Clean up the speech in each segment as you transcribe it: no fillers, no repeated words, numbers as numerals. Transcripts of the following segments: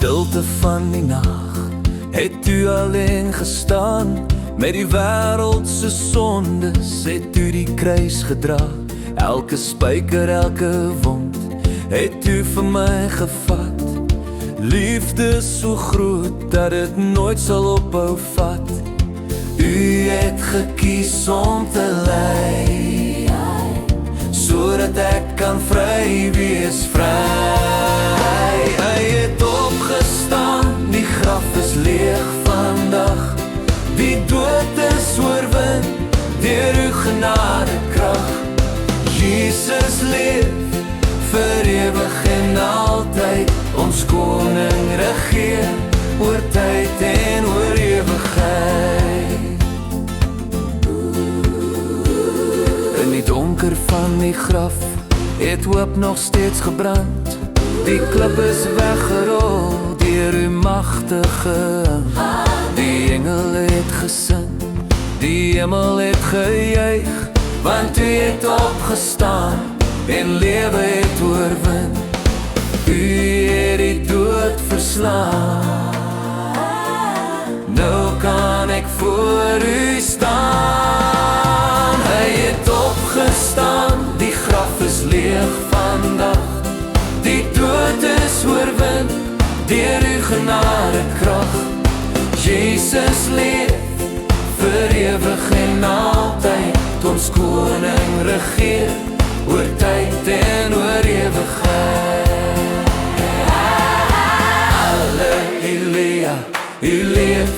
stilte van die nag het u alleen gestaan. Met die wêreld se sondes het u die kruis gedra. Elke spyker, elke wond het u vir my gevat. Liefde so groot dat dit nooit sal ophou vat. U het gekies om te ly, sodat ek kan vry wees, vry. Hy het opgestaan, die graf is leeg vandag. Die dood is oorwin, deur uw genadekrag. Jesus leef, vir ewig en altyd. Ons koning regeer, oor tyd en oor ewigheid. In die donker van die graf, het hoop nog steeds gebrand. Die klip is weggerol, deur uw magtige hand. Die engel het gesing, die hemel het gejuig, want u het opgestaan, en lewe het oorwin. U het die dood verslaan. Nou kan ek voor u staan. Hy het opgestaan, die graf is leeg vandag. Die dood is oorwin, deur uw genadekrag. Jesus leef, vir ewig en altyd. Ons koning regeer, oor tyd en oor ewigheid. Halleluja, u leef,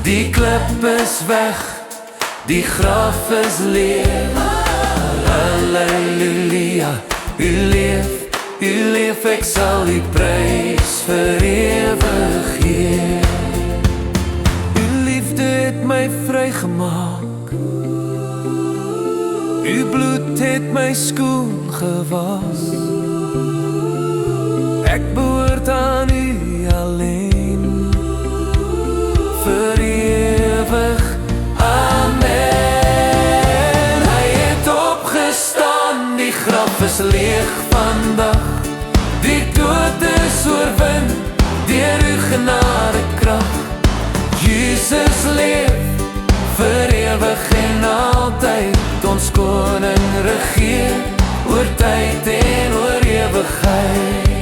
die klip is weg, die graf is leeg. Halleluja, u leef, ek sal die prys vir ewig gee. U liefde het my vrygemaak, u bloed het my skoon gewas. Ek behoort aan u alleen, vir ewig, amen. Hy het opgestaan, die graf is leeg vandag. Die dood is oorwin, deur uw genadekrag. Jesus leef, vir ewig en altyd. Ons koning regeer, oor tyd en oor ewigheid.